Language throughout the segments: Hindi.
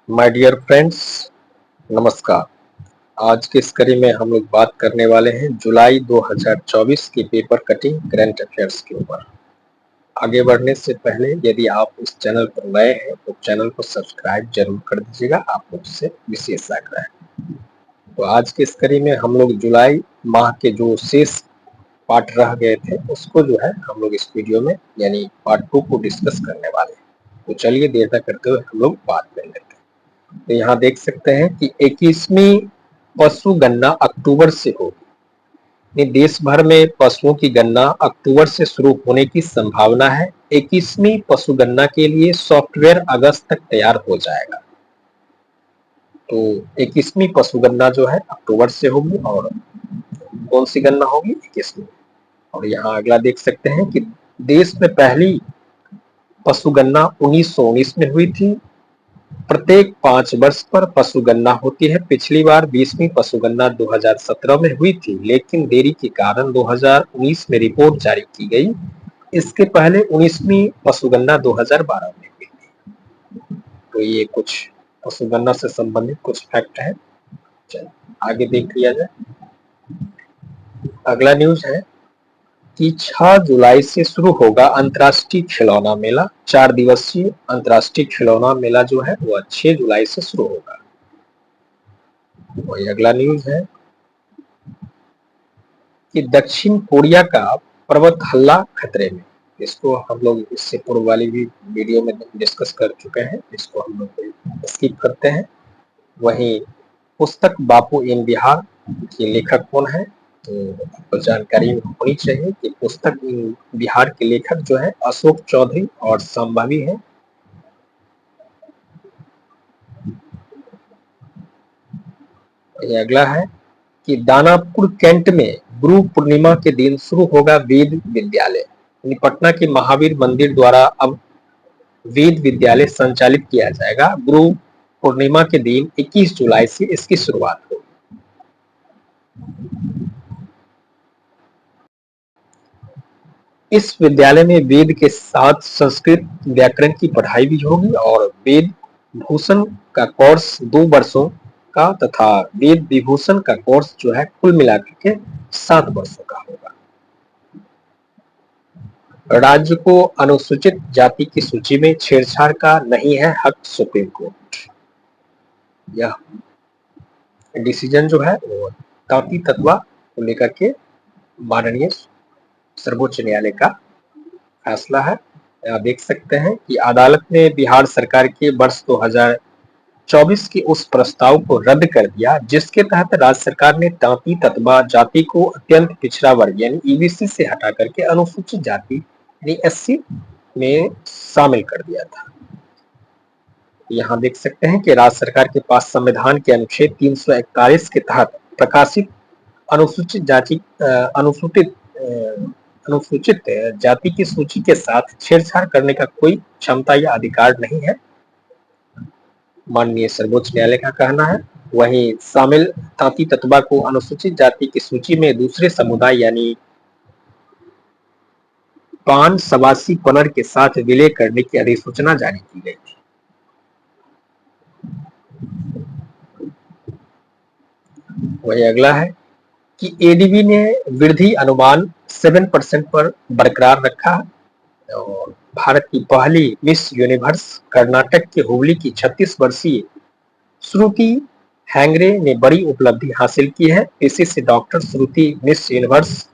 माय डियर फ्रेंड्स, नमस्कार। आज के इस कड़ी में हम लोग बात करने वाले हैं जुलाई 2024 की पेपर कटिंग करंट अफेयर्स के ऊपर। आगे बढ़ने से पहले यदि आप इस चैनल पर नए हैं तो चैनल को सब्सक्राइब जरूर कर दीजिएगा, आप लोग से विशेष आग्रह है। तो आज के इस कड़ी में हम लोग जुलाई माह के जो शेष पार्ट रह गए थे उसको जो है हम लोग इस वीडियो में यानी पार्ट 2 को डिस्कस करने वाले हैं। तो चलिए देर न करते हुए हम लोग बात कर लेते हैं। तो यहाँ देख सकते हैं कि 21वीं पशु गणना अक्टूबर से होगी। देश भर में पशुओं की गणना अक्टूबर से शुरू होने की संभावना है। 21वीं पशु गणना के लिए सॉफ्टवेयर अगस्त तक तैयार हो जाएगा। तो 21वीं पशु गणना जो है अक्टूबर से होगी। और कौन सी गणना होगी? 21वीं। और यहाँ अगला देख सकते हैं कि देश में पहली पशु गणना 1919 में हुई थी। प्रत्येक 5 वर्ष पर पशु गणना होती है। पिछली बार 20वीं पशु गणना 2017 में हुई थी, लेकिन देरी के कारण 2019 में रिपोर्ट जारी की गई। इसके पहले 19वीं पशु गणना 2012 में हुई थी। तो ये कुछ पशु गणना से संबंधित कुछ फैक्ट है। चलिए आगे देख लिया जाए। अगला न्यूज है कि 6 जुलाई से शुरू होगा अंतर्राष्ट्रीय खिलौना मेला। 4 दिवसीय अंतर्राष्ट्रीय खिलौना मेला जो है वह 6 जुलाई से शुरू होगा। वही अगला न्यूज है कि दक्षिण कोरिया का पर्वत हल्ला खतरे में। इसको हम लोग इससे पूर्व वाली भी वीडियो में डिस्कस कर चुके हैं, इसको हम लोग स्किप करते हैं। वहीं पुस्तक बापू इन बिहार के लेखक कौन है? तो आपको जानकारी होनी चाहिए कि पुस्तक इन बिहार के लेखक जो है अशोक चौधरी और संभवी है। ये अगला है कि दानापुर कैंट में गुरु पूर्णिमा के दिन शुरू होगा वेद विद्यालय। पटना के महावीर मंदिर द्वारा अब वेद विद्यालय संचालित किया जाएगा। गुरु पूर्णिमा के दिन 21 जुलाई से इसकी शुरुआत होगी। इस विद्यालय में वेद के साथ संस्कृत व्याकरण की पढ़ाई भी होगी और वेद भूषण का कोर्स 2 वर्षों का तथा वेद विभूषण का कोर्स जो है कुल मिलाकर के 7 वर्षों का होगा। राज्य को अनुसूचित जाति की सूची में छेड़छाड़ का नहीं है हक, सुप्रीम कोर्ट। यह डिसीजन जो है वो तांती तत्वा को लेकर के माननीय सर्वोच्च न्यायालय का फैसला है। आप देख सकते हैं कि अदालत ने बिहार सरकार के वर्ष 2024 के उस प्रस्ताव को रद्द कर दिया जिसके तहत राज्य सरकार ने तांती तत्वा जाति को अत्यंत पिछड़ा वर्ग यानी ईबीसी से हटा करके अनुसूचित जाति यानी एससी में शामिल कर दिया था। यहाँ देख सकते हैं कि राज्य सरकार के पास संविधान के अनुच्छेद 341 के तहत प्रकाशित अनुसूचित जाति की सूची के साथ छेड़छाड़ करने का कोई क्षमता या अधिकार नहीं है, माननीय सर्वोच्च न्यायालय का कहना है। वहीं शामिल तांती तत्वा को अनुसूचित जाति की सूची में दूसरे समुदाय यानी पान सवासी पुनर के साथ विलय करने की अधिसूचना जारी की गई थी। वही अगला है कि एडीबी ने वृद्धि अनुमान 7% पर बरकरार रखा और भारत की पहली मिस यूनिवर्स कर्नाटक के हुबली की 36 वर्षीय श्रुति हैंगरे ने बड़ी उपलब्धि हासिल की है। इसी से डॉक्टर श्रुति मिस यूनिवर्स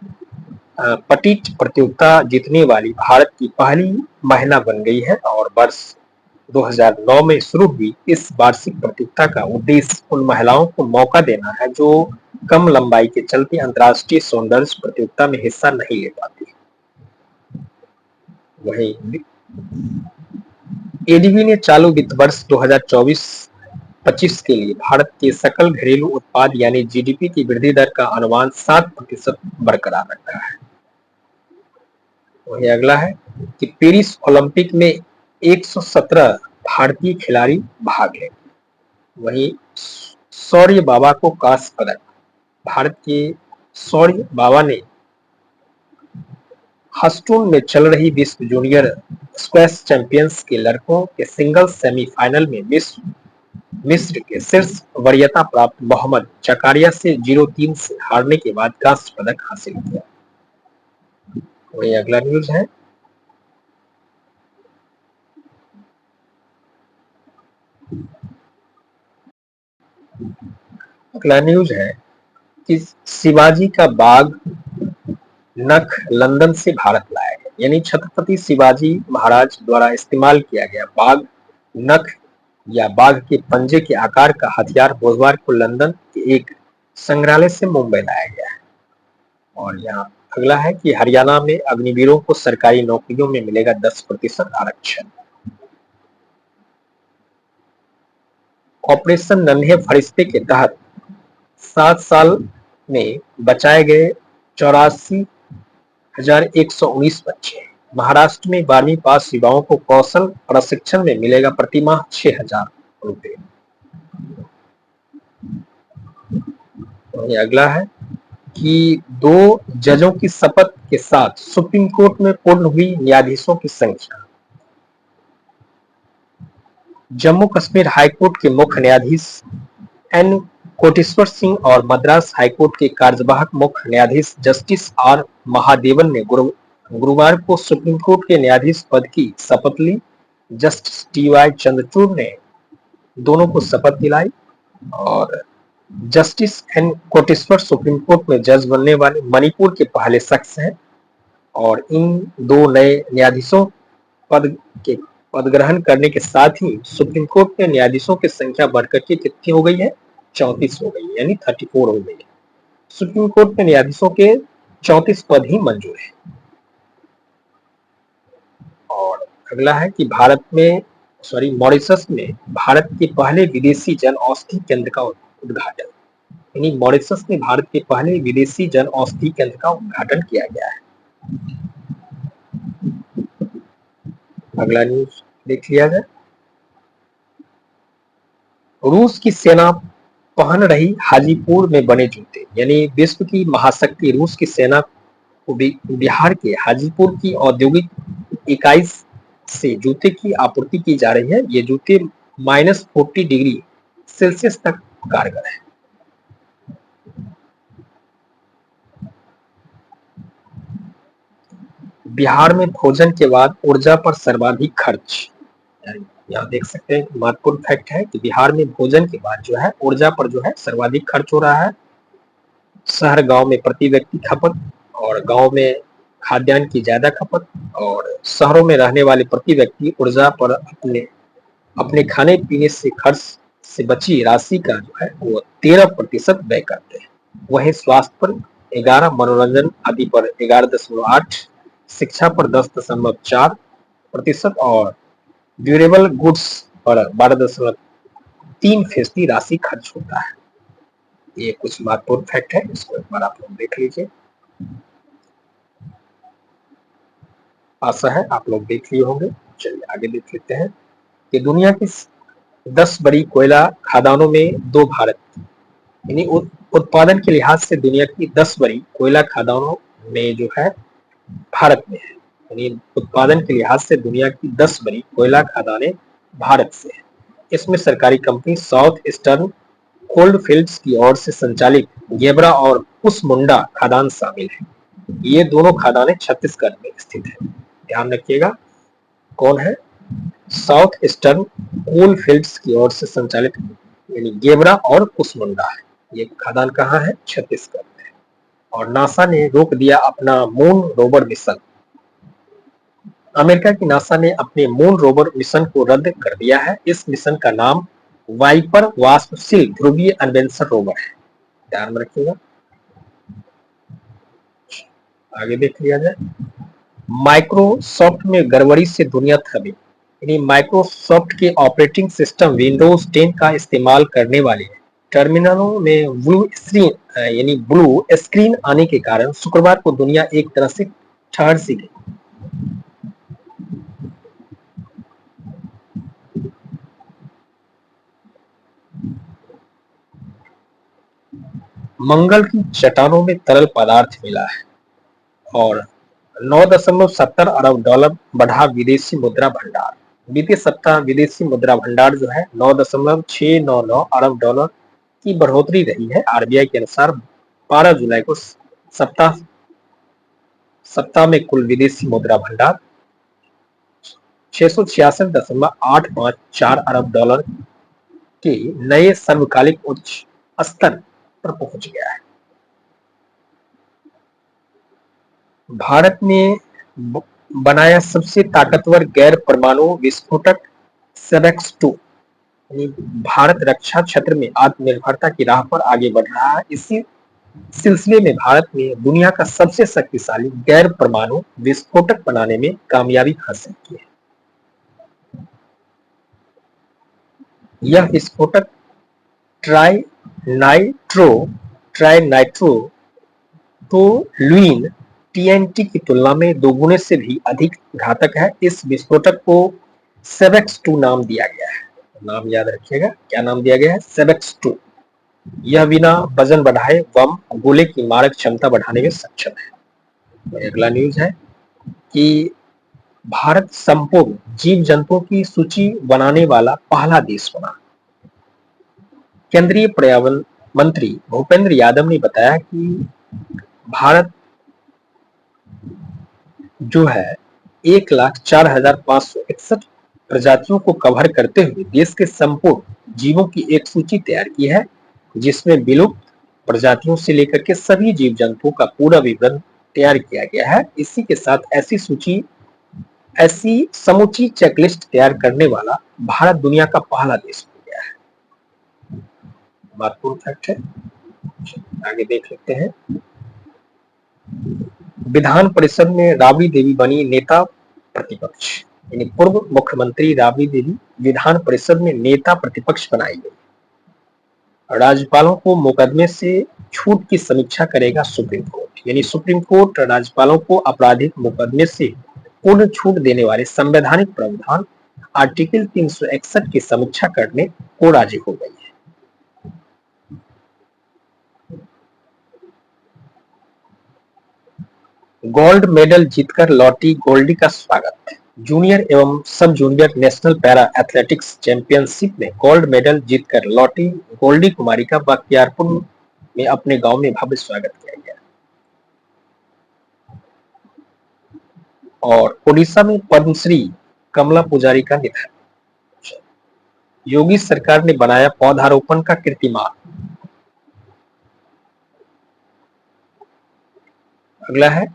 पटीट प्रतियोगिता जीतने वाली भारत की पहली महिला बन गई है और वर्ष 2009 में शुरू हुई इस वार्षिक प्रतियोगिता का उद्देश्य उन महिलाओं को मौका देना है जो कम लंबाई के चलते अंतर्राष्ट्रीय सौंदर्य प्रतियोगिता में हिस्सा नहीं ले पाती। वहीं एडीबी ने चालू वित्त वर्ष 2024-25 के लिए भारत के सकल घरेलू उत्पाद यानी जीडीपी की वृद्धि दर का अनुमान 7% बरकरार रखा है। वहीं अगला है कि पेरिस ओलंपिक में 117 भारतीय खिलाड़ी भाग लेंगे। वहीं शौर्य बाबा को कांस्य पदक। भारत के शौर्य बाबा ने ह्यूस्टन में चल रही विश्व जूनियर स्क्वैश चैंपियंस के लड़कों के सिंगल्स सेमीफाइनल में विश्व मिस्र के शीर्ष वरीयता प्राप्त मोहम्मद जकारिया से 0-3 से हारने के बाद कांस्य पदक हासिल किया। वही अगला न्यूज है। अगला न्यूज है कि शिवाजी का बाघ नख लंदन से भारत लाया गया, यानी छत्रपति शिवाजी महाराज द्वारा इस्तेमाल किया गया बाघ नख या बाघ के पंजे के आकार का हथियार बुधवार को लंदन के एक संग्रहालय से मुंबई लाया गया है। और यहाँ अगला है कि हरियाणा में अग्निवीरों को सरकारी नौकरियों में मिलेगा 10% आरक्षण। ऑपरेशन नन्हे फरिश्ते के तहत 7 साल में बचाए गए 84,119 बच्चे। महाराष्ट्र में 12वीं पास युवाओं को कौशल प्रशिक्षण में मिलेगा प्रतिमाह 6,000 रुपए। अगला है कि 2 जजों की शपथ के साथ सुप्रीम कोर्ट में पूर्ण हुई न्यायाधीशों की संख्या। जम्मू कश्मीर हाईकोर्ट के मुख्य न्यायाधीश एन कोटेश्वर सिंह और मद्रास हाईकोर्ट के कार्यवाहक मुख्य न्यायाधीश जस्टिस आर महादेवन ने गुरुवार को सुप्रीम कोर्ट के न्यायाधीश पद की शपथ ली। जस्टिस टी.वाई. चंद्रचूड़ ने दोनों को शपथ दिलाई और justice N Koteshwar supreme court में जज बनने वाले मणिपुर के पहले शख्स हैं और इन 2 नए न्यायाधीशों पद ग्रहण करने के साथ ही सुप्रीम कोर्ट में न्यायाधीशों की संख्या बढ़कर के कितनी हो गई है? 34 हो गई, यानी 34 हो गई है। सुप्रीम कोर्ट में न्यायाधीशों के 34 पद ही मंजूर है। और अगला है कि मॉरिशस में भारत के पहले विदेशी जन औषधि केंद्र का उद्घाटन, यानी मॉरिशस में भारत के पहले विदेशी जन औषधि केंद्र का उद्घाटन किया गया है। अगला न्यूज देख लिया जाए। रूस की सेना पहन रही हाजीपुर में बने जूते, यानी विश्व की महाशक्ति रूस की सेना को बिहार के हाजीपुर की औद्योगिक इकाई से जूते की आपूर्ति की जा रही है। ये जूते -40 डिग्री सेल्सियस तक कारगर है। बिहार में भोजन के बाद ऊर्जा पर सर्वाधिक खर्च, यहाँ देख सकते हैं महत्वपूर्ण फैक्ट है कि बिहार में भोजन के बाद जो है ऊर्जा पर जो है सर्वाधिक खर्च हो रहा है। शहर गांव में प्रति व्यक्ति खपत और गांव में खाद्यान्न की ज्यादा खपत और शहरों में रहने वाले प्रति व्यक्ति ऊर्जा पर अपने खाने पीने से खर्च से बची राशि का जो है वो 13% व्यय करते हैं। वहीं स्वास्थ्य पर 11, मनोरंजन आदि पर 11.8, शिक्षा पर 10.4% और ड्यूरेबल गुड्स पर 12.3% राशि खर्च होता है। ये कुछ महत्वपूर्ण फैक्ट है, इसको एक बार आप लोग देख लीजिए। आशा है आप लोग देख लिए होंगे। चलिए आगे देख लेते हैं कि दुनिया की 10 बड़ी कोयला खदानों में 2 भारत, यानी उत्पादन के लिहाज से दुनिया की 10 बड़ी कोयला खदानों में जो है भारत में है, यानी उत्पादन के लिहाज से दुनिया की 10 बड़ी कोयला खदानें भारत से है। इसमें सरकारी company south eastern cold fields की ओर से संचालित गेबरा और कुसमुंडा खदान शामिल है। ये दोनों खदानें छत्तीसगढ़ में स्थित है। ध्यान रखिएगा कौन है? साउथ ईस्टर्न कोल फील्ड्स की ओर से संचालित यानी गेबरा और कुसमुंडा है। ये खदान कहाँ है? छत्तीसगढ़ में। और नासा ने रोक दिया अपना मून रोवर मिशन। अमेरिका की नासा ने अपने मून रोवर मिशन को रद्द कर दिया है। इस मिशन का नाम वाइपर वाष्पशील ध्रुवीय अन्वेषण रोवर है। ध्यान में रखिएगा। आगे देख लिया जाए। माइक्रोसॉफ्ट में गड़बड़ी से दुनिया थमी, यानी माइक्रोसॉफ्ट के ऑपरेटिंग सिस्टम विंडोज 10 का इस्तेमाल करने वाले टर्मिनलों में ब्लू स्क्रीन आने के कारण शुक्रवार को दुनिया एक तरह से ठहर सी गई। मंगल की चट्टानों में तरल पदार्थ मिला है और $9.70 अरब बढ़ा विदेशी मुद्रा भंडार। बीते सप्ताह विदेशी मुद्रा भंडार जो है 9.699 अरब डॉलर की बढ़ोतरी रही है। आरबीआई के अनुसार 12 जुलाई को सप्ताह में कुल विदेशी मुद्रा भंडार 666.854 अरब डॉलर के नए सर्वकालिक उच्च स्तर पर पहुंच गया है। भारत ने बनाया सबसे ताकतवर गैर परमाणु विस्फोटक सेवेक्स-2। भारत रक्षा क्षेत्र में आत्मनिर्भरता की राह पर आगे बढ़ रहा है। इसी सिलसिले में भारत ने दुनिया का सबसे शक्तिशाली गैर परमाणु विस्फोटक बनाने में कामयाबी हासिल की है। यह विस्फोटक ट्राइनाइट्रोटोलुइन टीएनटी की तुलना में दोगुने से भी अधिक घातक है। इस विस्फोटक को सेवेक्स-2 नाम दिया गया है। नाम याद रखिएगा, क्या नाम दिया गया है? सेवेक्स-2। यह बिना वजन बढ़ाए बम गोले की मारक क्षमता बढ़ाने में सक्षम है। अगला न्यूज है कि भारत संपूर्ण जीव जंतुओं की सूची बनाने वाला पहला देश बना। केंद्रीय पर्यावरण मंत्री भूपेंद्र यादव ने बताया कि भारत जो है 1,04,561 प्रजातियों को कवर करते हुए देश के संपूर्ण जीवों की एक सूची तैयार की है, जिसमें विलुप्त प्रजातियों से लेकर के सभी जीव जंतुओं का पूरा विवरण तैयार किया गया है। इसी के साथ ऐसी समूची चेकलिस्ट तैयार करने वाला भारत दुनिया का पहला देश बन गया है। महत्वपूर्ण फैक्ट है, आगे देख लेते हैं। विधान परिषद में राबड़ी देवी बनी नेता प्रतिपक्ष। यानी पूर्व मुख्यमंत्री राबड़ी देवी विधान परिषद में नेता प्रतिपक्ष बनाई गई। राज्यपालों को मुकदमे से छूट की समीक्षा करेगा सुप्रीम कोर्ट। यानी सुप्रीम कोर्ट राज्यपालों को आपराधिक मुकदमे से पूर्ण छूट देने वाले संवैधानिक प्रावधान आर्टिकल 361 की समीक्षा करने को राजी हो गई है। गोल्ड मेडल जीतकर लौटी गोल्डी का स्वागत। जूनियर एवं सब junior national para athletics championship में गोल्ड मेडल जीतकर लौटी गोल्डी कुमारी का बख्तियारपुर में अपने गांव में भव्य स्वागत किया गया। और ओडिशा में पद्मश्री कमला पुजारी का निधन। योगी सरकार ने बनाया पौधारोपण का कीर्तिमान। अगला है,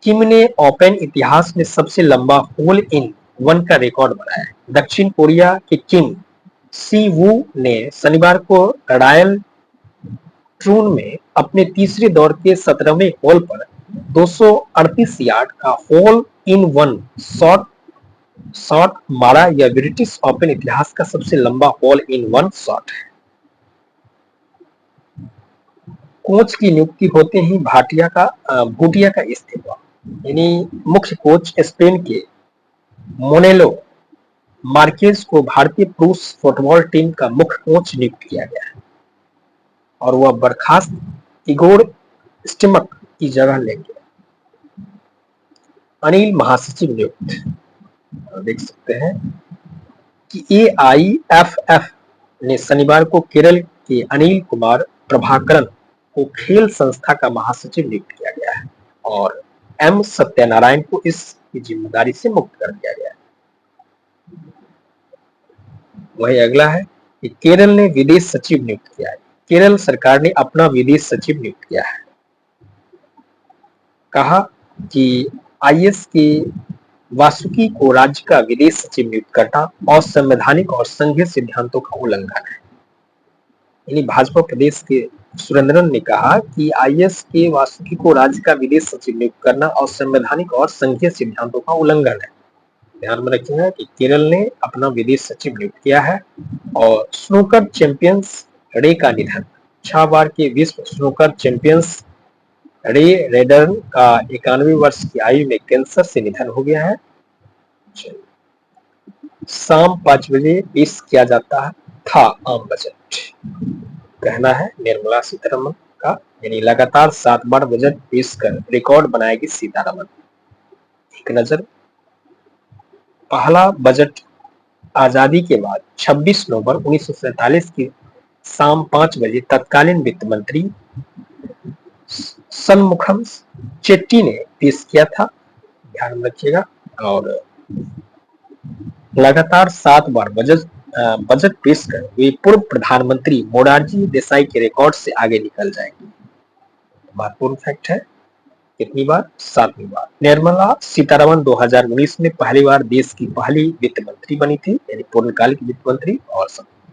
किम ने ओपन इतिहास में सबसे लंबा होल इन वन का रिकॉर्ड बनाया। दक्षिण कोरिया के किम सी वू ने शनिवार को रॉयल ट्रून में अपने तीसरे दौर के 17वें होल पर 238 यार्ड का होल इन वन शॉट मारा। यह ब्रिटिश ओपन इतिहास का सबसे लंबा होल इन वन शॉट है। कोच की नियुक्ति होते ही भूटिया का इस्तीफा। यानी मुख्य कोच स्पेन के मोनेलो मार्केज को भारतीय पुरुष फुटबॉल टीम का मुख्य कोच नियुक्त किया गया है और वह बर्खास्त इगोर स्टिमक की जगह लेंगे। अनिल महासचिव नियुक्त। देख सकते हैं कि एआईएफएफ ने शनिवार को केरल के अनिल कुमार प्रभाकरन को खेल संस्था का महासचिव नियुक्त किया गया है और एम सत्यनारायण को इसकी जिम्मेदारी से मुक्त कर दिया गया है। वही अगला है कि केरल ने विदेश सचिव नियुक्त किया है। केरल सरकार ने अपना विदेश सचिव नियुक्त किया है। कहा कि आईएस के वासुकी को राज्य का विदेश सचिव नियुक्त करना असंवैधानिक और संघीय सिद्धांतों का उल्लंघन है। यानी भाजपा प्रदेश के सुरेंद्रन ने कहा कि आईएस के वासुकी को राज्य का विदेश सचिव नियुक्त करना असंवैधानिक और संघीय सिद्धांतों का उल्लंघन है। ध्यान में रखिएगा कि केरल ने अपना विदेश सचिव नियुक्त किया है। और स्नूकर चैंपियंस रे का निधन। 6 बार के विश्व स्नूकर चैंपियंस रे रेडर्न का 91 वर्ष की आयु में कैंसर से निधन हो गया है। शाम 5 बजे पेश किया जाता था आम बजट, कहना है निर्मला सीतारमन का। यानी लगातार 7 बार बजट पेश कर रिकॉर्ड बनाएगी सीतारमन। एक नजर पहला बजट आजादी के बाद 26 नवंबर 1947 की शाम 5 बजे तत्कालीन वित्त मंत्री सनमुखम चेट्टी ने पेश किया था, ध्यान में रखिएगा। और लगातार 7 बार बजट पेश कर वे पूर्व प्रधानमंत्री मोरारजी देसाई के रिकॉर्ड से आगे निकल जाएंगे। महत्वपूर्ण फैक्ट है, कितनी बार? 7वीं बार। निर्मला सीतारमण 2019 में पहली बार देश की पहली वित्त मंत्री बनी थी, यानी पूर्णकालिक वित्त मंत्री। और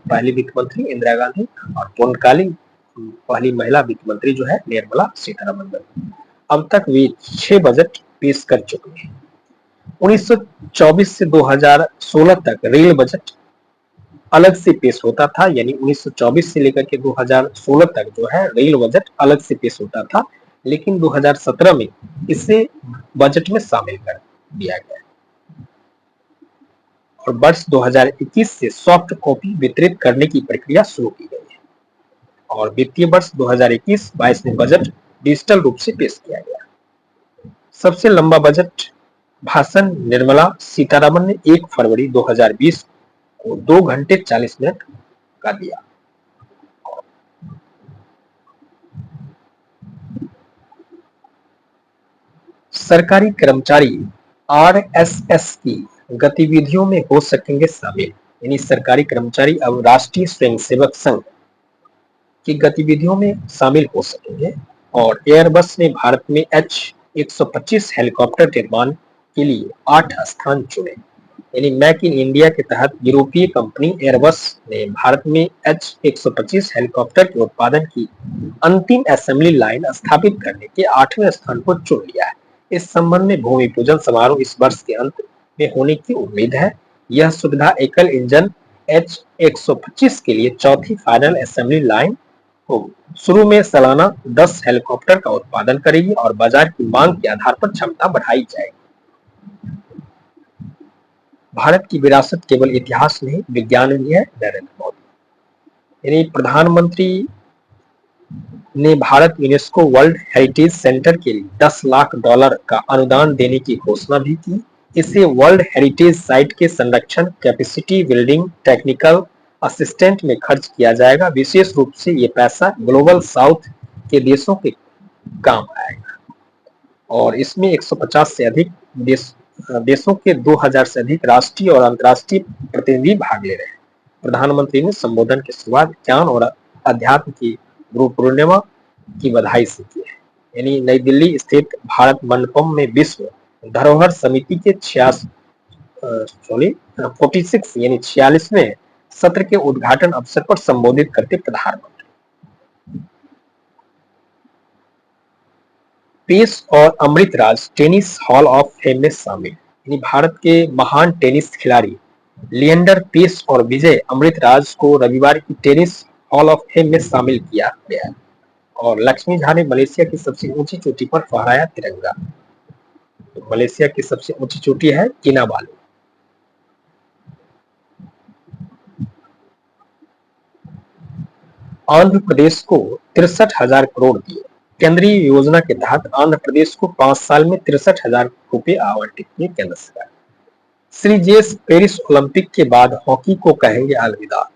पहली वित्त मंत्री इंदिरा गांधी और पूर्णकालिक पहली महिला वित्त मंत्री जो है निर्मला सीतारमण बनी। अब तक वे 6 बजट पेश कर चुके हैं। 1924 से 2016 तक रेल बजट अलग से पेश होता था, यानी 1924 से लेकर के 2016 तक जो है रेल बजट अलग से पेश होता था, लेकिन 2017 में इसे बजट में शामिल कर दिया गया और वर्ष 2021 से सॉफ्ट कॉपी वितरित करने की प्रक्रिया शुरू की गई है और वित्तीय वर्ष 2021-22 में बजट डिजिटल रूप से पेश किया गया। सबसे लंबा बजट भाषण निर्मला सीतारमण ने 1 फरवरी 2020 को 2 घंटे 40 मिनट का दिया। सरकारी कर्मचारी आरएसएस की गतिविधियों में हो सकेंगे शामिल, यानी सरकारी कर्मचारी अब राष्ट्रीय स्वयंसेवक संघ की गतिविधियों में शामिल हो सकेंगे। और एयरबस ने भारत में H-125 हेलीकॉप्टर निर्माण के लिए 8 स्थान चुने, यानी मेक इन इंडिया के तहत यूरोपीय कंपनी एयरबस ने भारत में H-125 हेलीकॉप्टर के उत्पादन की अंतिम असेंबली लाइन स्थापित करने के 8वें स्थान को चुन लिया है। इस संबंध में भूमि पूजन समारोह इस वर्ष के अंत में होने की उम्मीद है। यह सुविधा एकल इंजन H-125 के लिए चौथी फाइनल असेंबली लाइन होगी। शुरू में सालाना 10 हेलीकॉप्टर का उत्पादन करेगी और बाजार की मांग के आधार पर क्षमता बढ़ाई जाएगी। भारत की विरासत केवल इतिहास नहीं, विज्ञान भी है। नरेंद्र मोदी, यानी प्रधानमंत्री ने Bharat UNESCO world heritage centre के लिए $10 लाख का अनुदान देने की घोषणा भी की। इसे वर्ल्ड हेरिटेज साइट के संरक्षण, कैपेसिटी बिल्डिंग, टेक्निकल असिस्टेंट में खर्च किया जाएगा। विशेष रूप से ये पैसा ग्लोबल साउथ के देशों के काम आएगा और इसमें 150 से अधिक देशों के 2000 से अधिक राष्ट्रीय और अंतर्राष्ट्रीय प्रतिनिधि भाग ले रहे हैं। प्रधानमंत्री ने संबोधन की शुरुआत ज्ञान और अध्यात्म की गुरु पूर्णिमा की बधाई से की है, यानी नई दिल्ली स्थित भारत मंडपम में विश्व धरोहर समिति के 46 यानी 46वें सत्र के उद्घाटन अवसर पर संबोधित करते प्रधानमंत्री पेस और Amritraj tennis hall of fame में शामिल, यानी भारत के महान टेनिस खिलाड़ी लिएंडर पेस और विजय अमृतराज को रविवार की टेनिस हॉल ऑफ फेम में शामिल किया गया और लक्ष्मी झा ने मलेशिया की सबसे ऊंची चोटी पर फहराया तिरंगा। तो मलेशिया की सबसे ऊंची चोटी है किनाबालू। आंध्र प्रदेश को 63,000 करोड़ दिए। केंद्रीय योजना के तहत आंध्र प्रदेश को 5 साल में 63,000 रुपए आवंटित किए केंद्र सरकार। श्रीजेश पेरिस ओलंपिक के बाद हॉकी को कहेंगे अलविदा।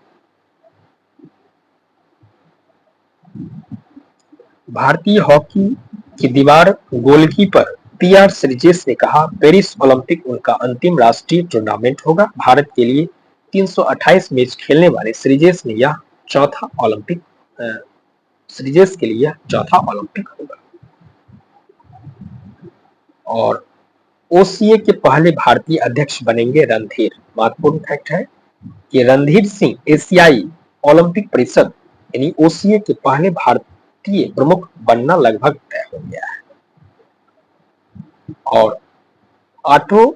भारतीय हॉकी की दीवार गोलकीपर पीआर श्रीजेश ने कहा, पेरिस ओलंपिक उनका अंतिम राष्ट्रीय टूर्नामेंट होगा। भारत के लिए 328 मैच खेलने वाले श्रीजेश के लिए यह चौथा ओलंपिक होगा। और ओसीए के पहले भारतीय अध्यक्ष बनेंगे रणधीर। महत्वपूर्ण फैक्ट है कि रणधीर सिंह एशियाई ओलंपिक परिषद यानी ओसीए के पहले भारतीय प्रमुख बनना लगभग तय हो गया है। और ऑटो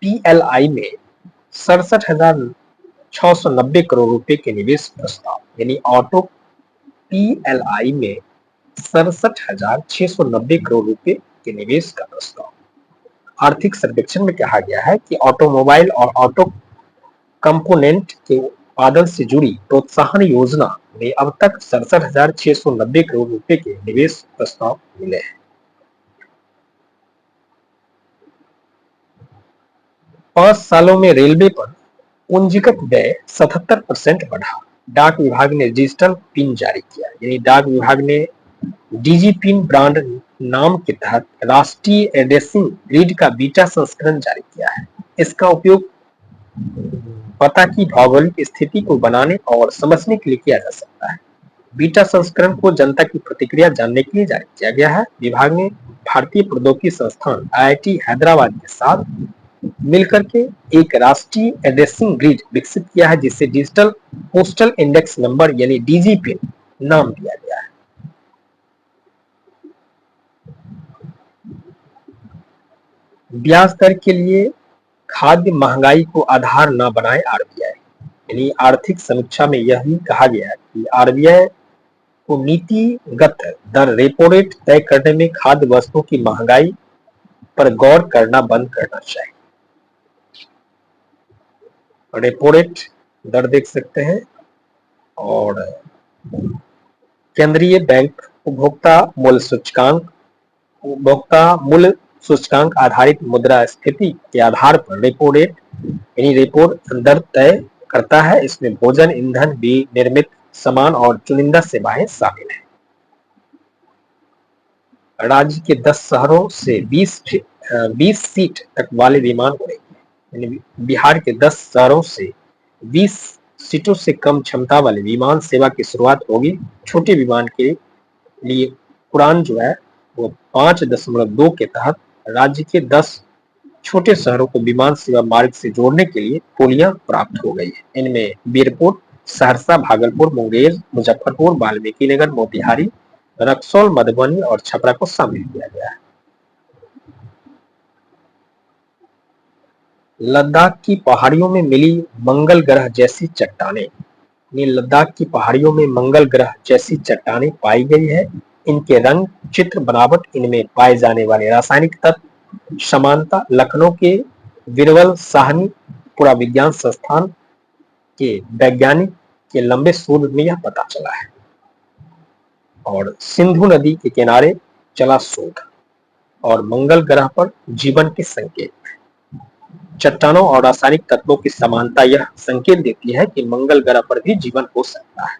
पीएलआई में 67,690 करोड़ रुपए के निवेश प्रस्ताव, यानी ऑटो पीएलआई में 67,690 करोड़ रुपए के निवेश का प्रस्ताव। आर्थिक सर्वेक्षण में कहा गया है कि ऑटोमोबाइल और ऑटो कंपोनेंट के उत्पादन से जुड़ी प्रोत्साहन योजना में अब तक 67,690 करोड़ रुपए के निवेश प्रस्ताव मिले हैं। 5 सालों में रेलवे पर पूंजीगत व्यय 77% बढ़ा। डाक विभाग ने डिजिटल पिन जारी किया, यानी डाक विभाग ने डीजी पिन ब्रांड नाम के तहत राष्ट्रीय एड्रेसिंग ग्रिड का बीटा संस्करण जारी किया है। इसका उपयोग पता की भौगोलिक स्थिति को बनाने और समझने के लिए किया जा सकता है। बीटा संस्करण को जनता की प्रतिक्रिया जानने के लिए जारी किया गया है। विभाग ने भारतीय प्रौद्योगिकी संस्थान आईआईटी हैदराबाद के साथ मिलकर के एक राष्ट्रीय एड्रेसिंग ग्रिड विकसित किया है, जिसे डिजिटल पोस्टल इंडेक्स नंबर यानी डीजी पिन नाम दिया गया है। ब्याज दर के लिए खाद्य महंगाई को आधार न बनाए आरबीआई, यानी आर्थिक समीक्षा में यह भी कहा गया है कि आरबीआई को नीतिगत दर रेपो रेट तय करने में खाद्य वस्तुओं की महंगाई पर गौर करना बंद करना चाहिए। रेपो रेट दर देख सकते हैं और केंद्रीय बैंक उपभोक्ता मूल्य सूचकांक आधारित मुद्रास्फीति के आधार पर रेपो रेट यानी रेपो दर तय करता है। इसमें भोजन, ईंधन, विनिर्मित सामान और चुनिंदा सेवाएं शामिल हैं। राज्य के 10 शहरों से 20 सीट तक वाले विमान उड़ेंगे, यानी बिहार के 10 शहरों से 20 सीटों से कम क्षमता वाले विमान सेवा की शुरुआत होगी। छोटे विमान के लिए उड़ान जो है वो 5.2 के तहत राज्य के 10 छोटे शहरों को विमान सेवा मार्ग से जोड़ने के लिए पुलियां प्राप्त हो गई है। इनमें बीरपुर, सहरसा, भागलपुर, मुंगेर, मुजफ्फरपुर, वाल्मीकिनगर, मोतिहारी, रक्सौल, मधुबनी और छपरा को शामिल किया गया है। लद्दाख की पहाड़ियों में मिली मंगल ग्रह जैसी चट्टानें, लद्दाख की पहाड़ियों में मंगल ग्रह जैसी चट्टानें पाई गई है। इनके रंग, चित्र, बनावट, इनमें पाए जाने वाले रासायनिक तत्व समानता लखनऊ के बीरबल साहनी पुराविज्ञान संस्थान के वैज्ञानिक के लंबे शोध में यह पता चला है। और सिंधु नदी के किनारे चला शोध और मंगल ग्रह पर जीवन के संकेत। चट्टानों और रासायनिक तत्वों की समानता यह संकेत देती है कि मंगल ग्रह पर भी जीवन हो सकता है।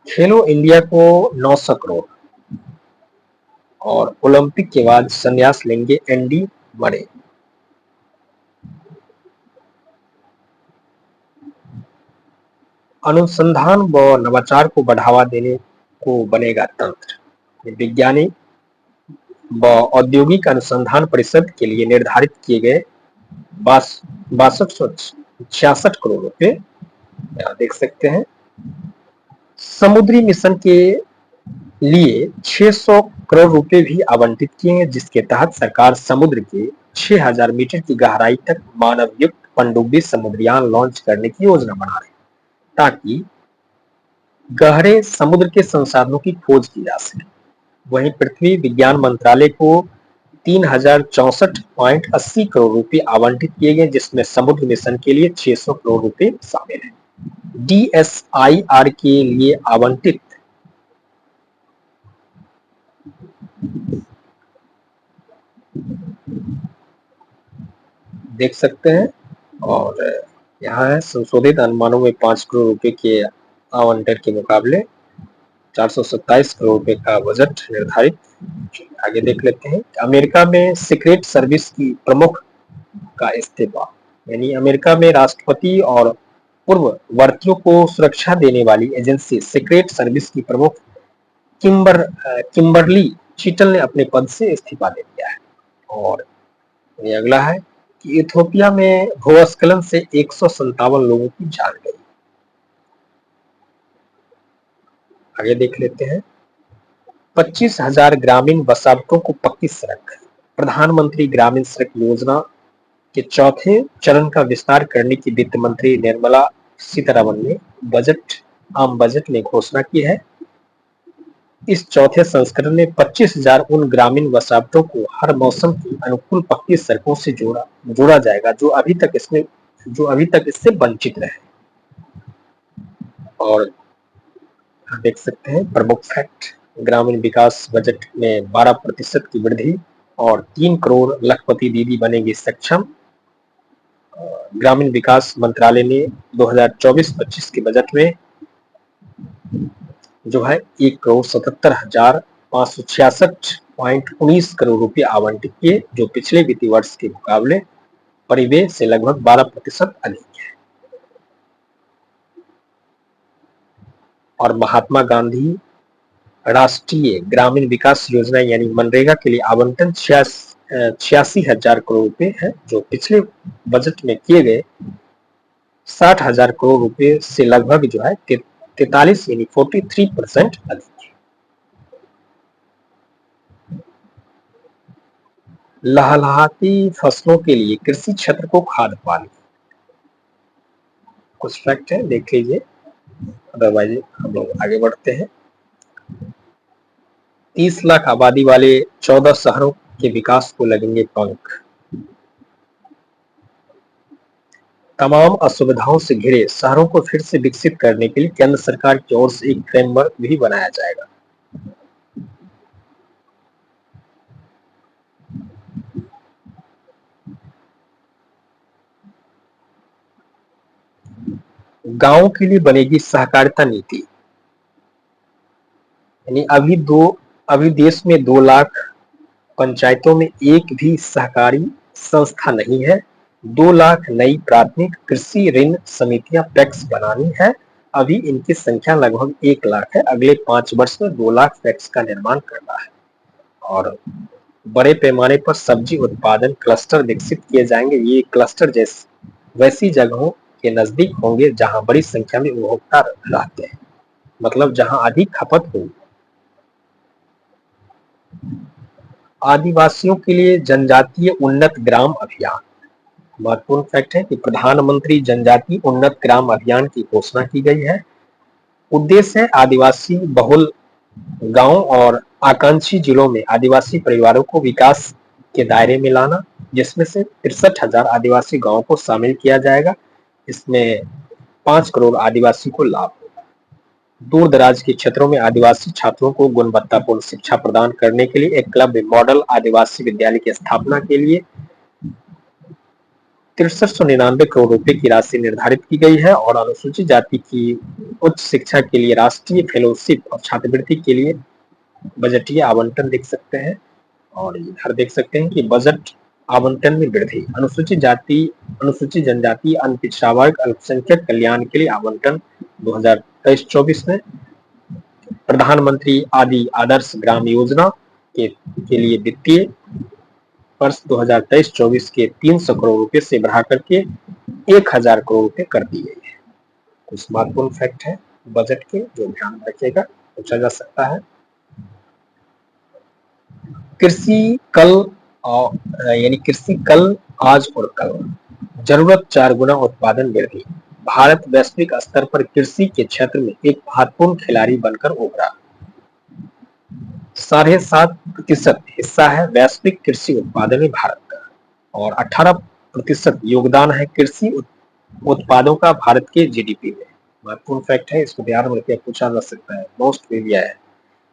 खेलो इंडिया को 900 करोड़ और ओलंपिक के बाद संन्यास लेंगे एंडी मरे। अनुसंधान व नवाचार को बढ़ावा देने को बनेगा तंत्र। वैज्ञानिक व औद्योगिक अनुसंधान परिषद के लिए निर्धारित किए गए 6266 करोड़ रुपए देख सकते हैं। समुद्री मिशन के लिए 600 करोड़ रुपए भी आवंटित किए हैं, जिसके तहत सरकार समुद्र के 6000 मीटर की गहराई तक मानवयुक्त पनडुब्बी समुद्रयान लॉन्च करने की योजना बना रही है, ताकि गहरे समुद्र के संसाधनों की खोज की जा सके। वहीं पृथ्वी विज्ञान मंत्रालय को 3064.80 करोड़ रुपए आवंटित किए गए, जिसमें समुद्र मिशन के लिए 600 करोड़ रुपए शामिल है। डीएसआईआर के लिए आवंटित देख सकते हैं और यहाँ है संशोधित अनुमानों में 5 करोड़ रुपए के आवंटन के मुकाबले 427 करोड़ रुपए का बजट निर्धारित। आगे देख लेते हैं। अमेरिका में सीक्रेट सर्विस की प्रमुख का इस्तीफा, यानी अमेरिका में राष्ट्रपति और पूर्ववर्तियों को सुरक्षा देने वाली एजेंसी सीक्रेट सर्विस की प्रमुख किम्बरली चीटल ने अपने पद से इस्तीफा दे दिया है। और ये अगला है कि इथियोपिया में भूस्खलन से 157 लोगों की जान गई। आगे देख लेते हैं। 25,000 ग्रामीण बसावटों को पक्की सड़क। प्रधानमंत्री ग्रामीण सड़क योजना के चौथे चरण का विस्तार करने की वित्त मंत्री निर्मला सीतारमण ने आम बजट में घोषणा की है। इस चौथे संस्करण में 25,000 उन ग्रामीण बसावटों को हर मौसम की अनुकूल पक्की सड़कों से जोड़ा जाएगा जो अभी तक इससे वंचित रहे। और देख सकते हैं प्रमुख फैक्ट ग्रामीण विकास बजट में 12% की वृद्धि और 3 करोड़ लखपति दीदी बनेगी सक्षम। ग्रामीण विकास मंत्रालय ने 2024-25 के बजट में जो है 1,77,566.19 करोड़ रुपए आवंटित किए, जो पिछले वित्तीय वर्ष के मुकाबले परिव्यय से लगभग 12% अधिक है। और महात्मा गांधी राष्ट्रीय ग्रामीण विकास योजना यानी मनरेगा के लिए आवंटन 86,000 करोड़ रुपए है, जो पिछले बजट में किए गए 60,000 करोड़ रुपए से लगभग जो है 43 यानी 43% अधिक है। लहलहाती फसलों के लिए कृषि क्षेत्र को खाद्य पानी, कुछ फैक्ट है देख लीजिए, अदरवाइज हम लोग आगे बढ़ते हैं। 30 लाख आबादी वाले 14 शहरों के विकास को लगेंगे पंख। तमाम असुविधाओं से घिरे शहरों को फिर से विकसित करने के लिए केंद्र सरकार की ओर से एक फ्रेमवर्क भी बनाया जाएगा। गांव के लिए बनेगी सहकारिता नीति, यानी अभी देश में 2 लाख पंचायतों में एक भी सहकारी संस्था नहीं है। 2 लाख नई प्राथमिक कृषि ऋण समितियां पैक्स बनानी है। अभी इनकी संख्या लगभग 1 लाख है। अगले 5 वर्ष में 2 लाख पैक्स का निर्माण करना है। और बड़े पैमाने पर सब्जी उत्पादन क्लस्टर विकसित किए जाएंगे। ये क्लस्टर वैसी जगहों के नजदीक होंगे जहां बड़ी संख्या में उपभोक्ता रहते हैं, मतलब जहां अधिक खपत होगी। आदिवासियों के लिए जनजातीय उन्नत ग्राम अभियान, महत्वपूर्ण फैक्ट है कि प्रधानमंत्री जनजातीय उन्नत ग्राम अभियान की घोषणा की गई है। उद्देश्य है आदिवासी बहुल गांव और आकांक्षी जिलों में आदिवासी परिवारों को विकास के दायरे में लाना, जिसमें से 63,000 आदिवासी गांवों को शामिल किया जाएगा। इसमें 5 करोड़ आदिवासी को लाभ होगा। दूर दराज के क्षेत्रों में आदिवासी छात्रों को गुणवत्तापूर्ण शिक्षा प्रदान करने के लिए एक क्लब मॉडल आदिवासी विद्यालय की स्थापना के लिए 6399 करोड़ रुपए की राशि निर्धारित की गई है। और अनुसूचित जाति की उच्च शिक्षा के लिए राष्ट्रीय फेलोशिप और छात्रवृत्ति के लिए बजटीय आवंटन देख सकते हैं। और इधर देख सकते हैं कि बजट आवंटन में वृद्धि, अनुसूचित जाति, अनुसूचित जनजाति, अनपिछड़ा वर्ग, अल्पसंख्यक कल्याण के लिए आवंटन 2023-24 में प्रधानमंत्री आदि आदर्श ग्राम योजना के लिए वित्तीय वर्ष 2023-24 के 300 करोड़ रुपए से बढ़ा करके 1,000 करोड़ रुपए कर दी गई है। कुछ महत्वपूर्ण फैक्ट है बजट के जो ध्यान रखिएगा, पूछा जा सकता है। कृषि कल आज और कल, जरूरत 4 गुना उत्पादन वृद्धि। भारत वैश्विक स्तर पर कृषि के क्षेत्र में एक महत्वपूर्ण खिलाड़ी बनकर उभरा। 7.5% हिस्सा है वैश्विक कृषि उत्पादन में भारत का, और 18% योगदान है कृषि उत्पादों का भारत के जीडीपी में। महत्वपूर्ण फैक्ट है, इसको ध्यान में रखिए, पूछा जा सकता है, मोस्ट ट्रिविया है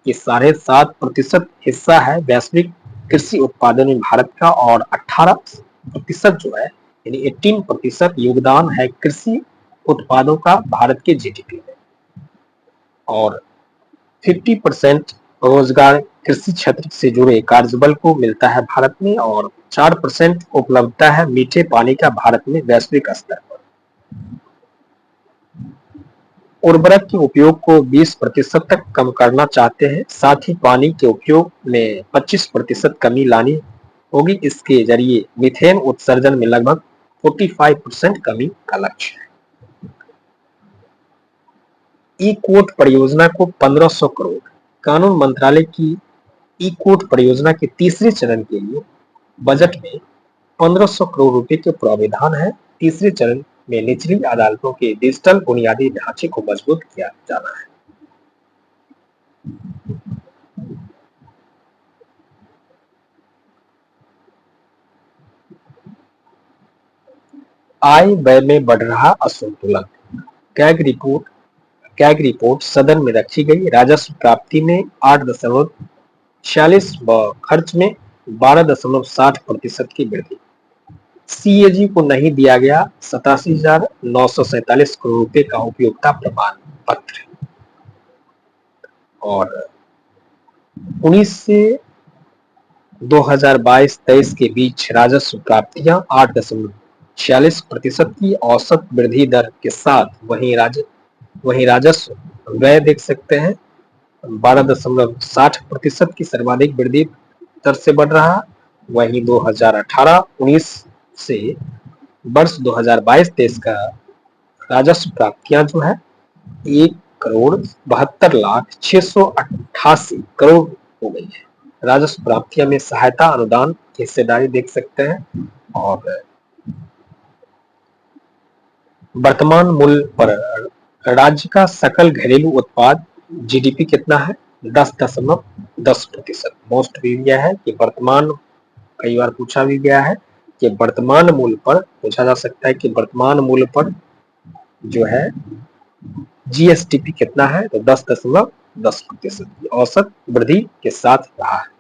कि 7.5% हिस्सा है वैश्विक कृषि उत्पादन में भारत का, और 18% जो है यानी 18% योगदान है कृषि उत्पादों का भारत के जीडीपी में। और 50% रोजगार कृषि क्षेत्र से जुड़े कार्यबल को मिलता है भारत में, और 4% उपलब्धता है मीठे पानी का भारत में वैश्विक स्तर पर। उर्वरक के उपयोग को 20% तक कम करना चाहते हैं, साथ ही पानी के उपयोग में 25% कमी लानी होगी। इसके जरिए मीथेन उत्सर्जन में लगभग 45% कमी का लक्ष्य है। ई कोर्ट परियोजना को 1500 करोड़, कानून मंत्रालय की ई कोर्ट परियोजना के तीसरे चरण के लिए बजट में 1500 करोड़ रुपए के प्रावधान है। तीसरे चरण में निचली अदालतों के डिजिटल बुनियादी ढांचे को मजबूत किया जाना है। आय व्यय में बढ़ रहा असंतुलन, कैग रिपोर्ट कैग रिपोर्ट सदन में रखी गई। राजस्व प्राप्ति में 8.46 व खर्च में 12.60% की वृद्धि। सीएजी को नहीं दिया गया 87,947 करोड़ रुपए का उपयोगिता प्रमाण पत्र। और 19 से 2022-23 के बीच राजस्व प्राप्तियां 8.46% की औसत वृद्धि दर के साथ वहीं राजस्व व्यय देख सकते हैं 12.60% की सर्वाधिक वृद्धि दर से बढ़ रहा। वहीं 2018-19 से वर्ष 2022-23 का राजस्व प्राप्तियां जो है 1,72,688 करोड़ हो गई है। राजस्व प्राप्तियां में सहायता अनुदान की हिस्सेदारी देख सकते हैं। और वर्तमान मूल्य पर राज्य का सकल घरेलू उत्पाद जीडीपी कितना है? 10.10%। मोस्ट भी गया है कि वर्तमान, कई बार पूछा भी गया है कि वर्तमान मूल्य पर, पूछा जा सकता है कि वर्तमान मूल्य पर जो है जीएसटीपी कितना है, तो 10.10% की औसत वृद्धि के साथ रहा है।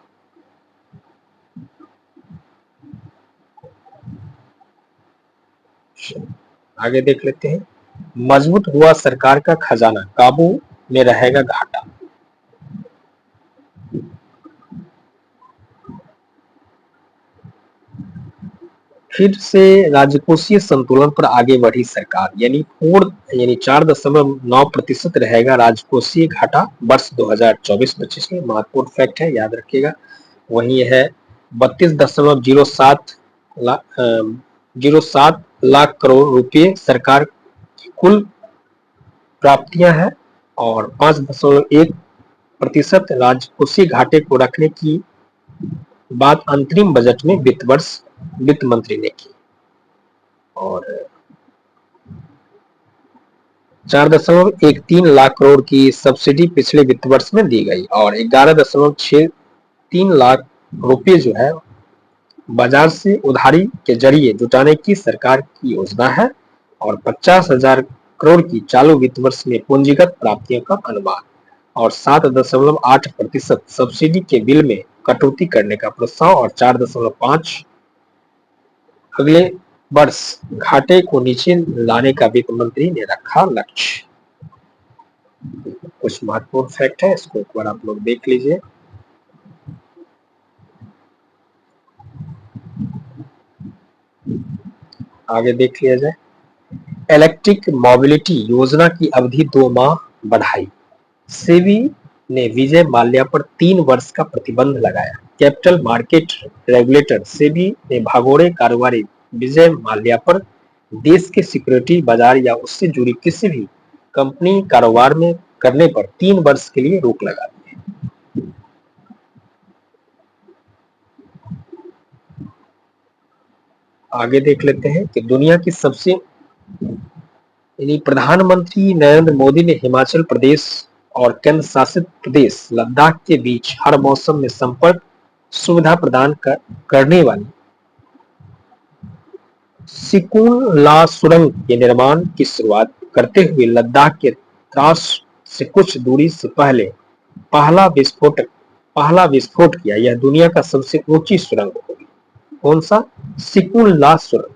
आगे देख लेते हैं। मजबूत हुआ सरकार का खजाना, काबू में रहेगा घाटा। फिर से राजकोषीय संतुलन पर आगे बढ़ी सरकार, यानी 4.9% रहेगा राजकोषीय घाटा वर्ष 2024-25 में। महत्वपूर्ण फैक्ट है, याद रखिएगा। वही है 32.07 लाख करोड़ रुपए सरकार की कुल प्राप्तियां हैं और 5.1% राजकोषीय घाटे को रखने की बात अंतरिम बजट में वित्त मंत्री ने की। और 4.13 लाख करोड़ की सब्सिडी पिछले वित्त वर्ष में दी गई और 11.63 लाख रुपए जो है बाजार से उधारी के जरिए जुटाने की सरकार की योजना है। और 50,000 करोड़ की चालू वित्त वर्ष में पूंजीगत प्राप्तियों का अनुमान और 7.8% सब्सिडी के बिल में कटौती करने का प्रस्ताव और 4.5 अगले वर्ष घाटे को नीचे लाने का वित्त मंत्री ने रखा लक्ष्य। कुछ महत्वपूर्ण फैक्ट है, इसको एक बार आप लोग देख लीजिए। आगे देख लिया जाए। इलेक्ट्रिक मोबिलिटी योजना की अवधि 2 माह बढ़ाई। सेबी ने विजय माल्या पर 3 वर्ष का प्रतिबंध लगाया। कैपिटल मार्केट रेगुलेटर सेबी ने भगोड़े कारोबारी विजय माल्या पर देश के सिक्योरिटी बाजार या उससे जुड़ी किसी भी कंपनी कारोबार में करने पर 3 वर्ष के लिए रोक लगा दी। आगे देख लेते हैं कि दुनिया की सबसे, यानी प्रधानमंत्री नरेंद्र मोदी ने हिमाचल प्रदेश और केंद्र शासित प्रदेश लद्दाख के बीच हर मौसम में संपर्क सुविधा प्रदान करने वाली सिकुन ला सुरंग के निर्माण की शुरुआत करते हुए लद्दाख के द्रास से कुछ दूरी से पहला विस्फोट किया। यह दुनिया का सबसे ऊंची सुरंग होगी। कौन सा? सिकुन ला सुरंग,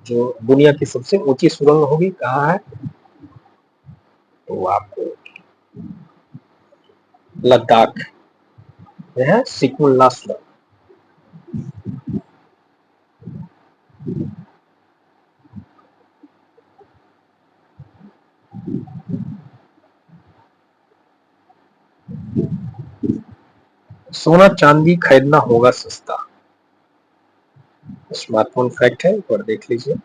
जो दुनिया की सबसे ऊंची सुरंग होगी, कहाँ है? तो आपको लद्दाख में है सिकुन ला सुरंग। सोना चांदी खरीदना होगा सस्ता, स्मार्टफोन फैक्ट है, एक बार देख लीजिए।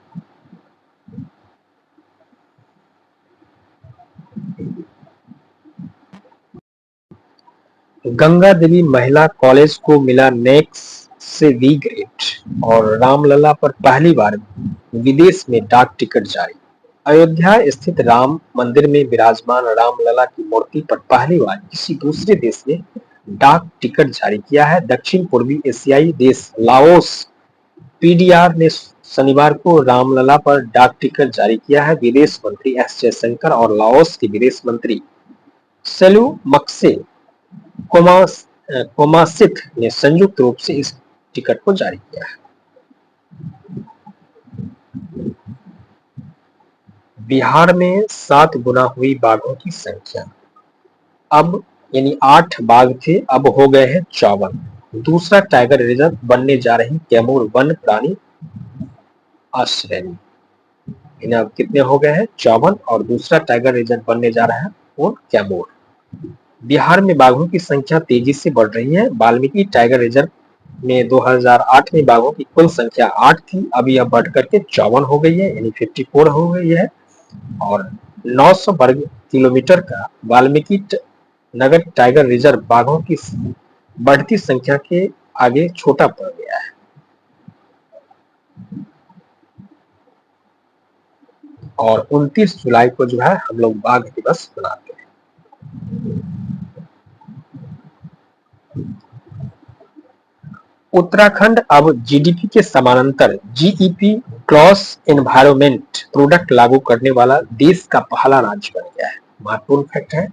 गंगा देवी महिला कॉलेज को मिला नेक्स्ट से वी ग्रेड और रामलला पर पहली बार विदेश में डाक टिकट जारी। अयोध्या स्थित राम मंदिर में विराजमान रामलला की मूर्ति पर पहली बार किसी दूसरे देश ने डाक टिकट जारी किया है। दक्षिण पूर्वी एशियाई देश लाओस पीडीआर ने शनिवार को रामलला पर डाक टिकट जारी किया है। विदेश मंत्री एस जयशंकर और लाओस के विदेश मंत्री सेलूमक्से कोमासिथ ने संयुक्त रूप से इस टिकट को जारी किया है। बिहार में 7 गुना हुई बाघों की संख्या। अब यानी 8 बाघ थे, अब हो गए हैं 54। दूसरा टाइगर रिजर्व बनने जा रही कैमूर वन प्राणी आश्रय। अब कितने हो गए हैं? 54, और दूसरा टाइगर रिजर्व बनने जा रहा है वो कैमूर। बिहार में बाघों की संख्या तेजी से बढ़ रही है। वाल्मीकि टाइगर रिजर्व में 2008 में बाघों की कुल संख्या 8 थी, अभी यह बढ़कर के 54 हो गई है, यानी 54 हो गई है। और 900 वर्ग किलोमीटर का वाल्मीकि नगर टाइगर रिजर्व बाघों की बढ़ती संख्या के आगे छोटा पड़ गया है। और 29 जुलाई को जो है हम लोग बाघ दिवस मनाते हैं। उत्तराखंड अब जीडीपी के समानांतर जीईपी ग्रॉस एनवायरमेंट प्रोडक्ट लागू करने वाला देश का पहला राज्य बन गया है। महत्वपूर्ण फैक्ट है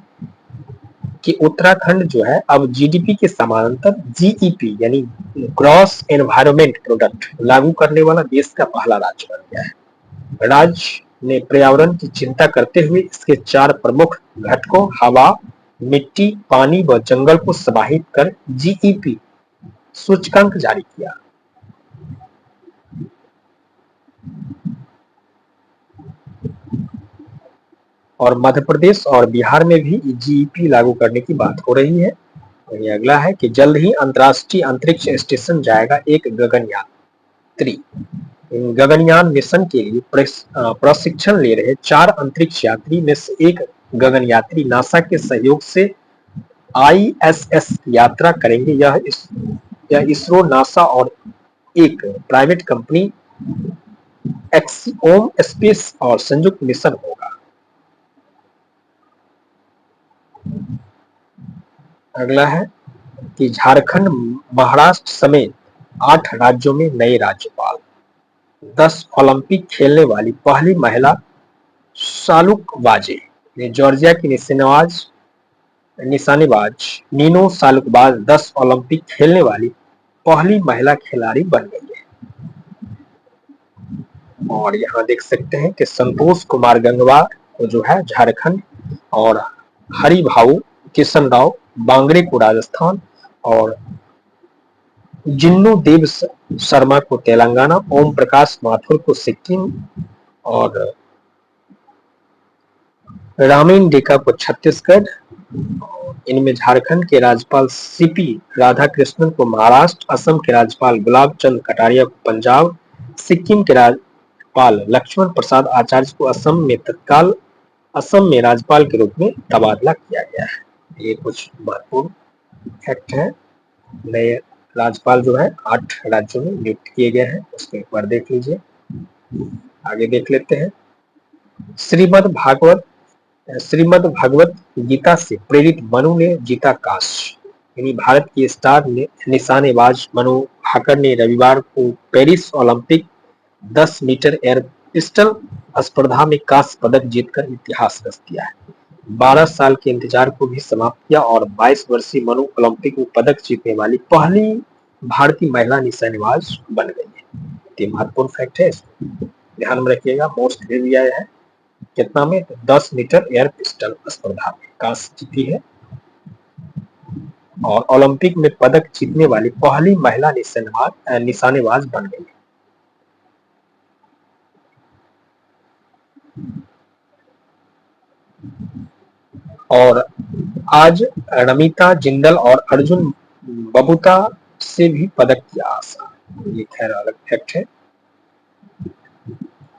कि उत्तराखंड जो है अब जीडीपी के समानांतर जीईपी यानी ग्रॉस एनवायरमेंट प्रोडक्ट लागू करने वाला देश का पहला राज्य बन गया है। राज्य ने पर्यावरण की चिंता करते हुए इसके 4 प्रमुख घटकों हवा, मिट्टी, पानी व जंगल को समाहित कर जीईपी सूचकांक जारी किया। और मध्य प्रदेश और बिहार में भी जीईपी लागू करने की बात हो रही है। और ये अगला है कि जल्द ही अंतर्राष्ट्रीय अंतरिक्ष स्टेशन जाएगा एक गगनयात्री। गगनयान मिशन के लिए प्रशिक्षण ले रहे 4 अंतरिक्ष यात्री में से एक गगनयात्री नासा के सहयोग से आईएसएस यात्रा करेंगे। यह इसरो, नासा और एक प्राइवेट कंपनी एक्सियोम स्पेस और संयुक्त मिशन होगा। अगला है कि झारखंड, महाराष्ट्र समेत 8 राज्यों में नए राज्यपाल। 10 ओलंपिक खेलने वाली पहली महिला सालुकबाजे ने जॉर्जिया की निशानेबाज नीनो सालुकबाज 10 ओलंपिक खेलने वाली पहली महिला खिलाड़ी बन गई है। और यहाँ देख सकते हैं कि संतोष कुमार गंगवार को जो है झारखंड, और हरिभाऊ किशन राव बांगड़े को राजस्थान, और जिन्नू देव शर्मा को तेलंगाना, ओम प्रकाश माथुर को सिक्किम, और रामीन डेका को छत्तीसगढ़। इनमें झारखंड के राज्यपाल सीपी राधाकृष्णन को महाराष्ट्र, असम के राज्यपाल गुलाब चंद कटारिया को पंजाब, सिक्किम के राज्यपाल लक्ष्मण प्रसाद आचार्य को असम में राज्यपाल के रूप में तबादला किया गया है। ये कुछ महत्वपूर्ण फैक्ट है। नए राज्यपाल जो है 8 राज्यों में नियुक्त किए गए हैं, उसको एक बार देख लीजिए। आगे देख लेते हैं। श्रीमद् भगवत गीता से प्रेरित मनु ने जीता काश। यानी भारत की स्टार निशानेबाज मनु भाकर ने रविवार को Paris Olympic 10 metre air pistol स्पर्धा में कांस्य पदक जीतकर इतिहास रच दिया है। 12 साल के इंतजार को भी समाप्त किया और 22 वर्षीय मनु ओलंपिक में पदक जीतने वाली पहली भारतीय महिला निशानेबाज बन गई है। ये महत्वपूर्ण फैक्ट है, ध्यान में रखिएगा। मोस्ट हेवी आया है कितना में? 10 मीटर एयर पिस्टल स्पर्धा में कांस्य जीती है और ओलंपिक में पदक जीतने वाली पहली महिला निशानेबाज बन गई है। और आज नमिता जिंदल और अर्जुन बबूता से भी पदक की आशा। ये खैर अलग फैक्ट है।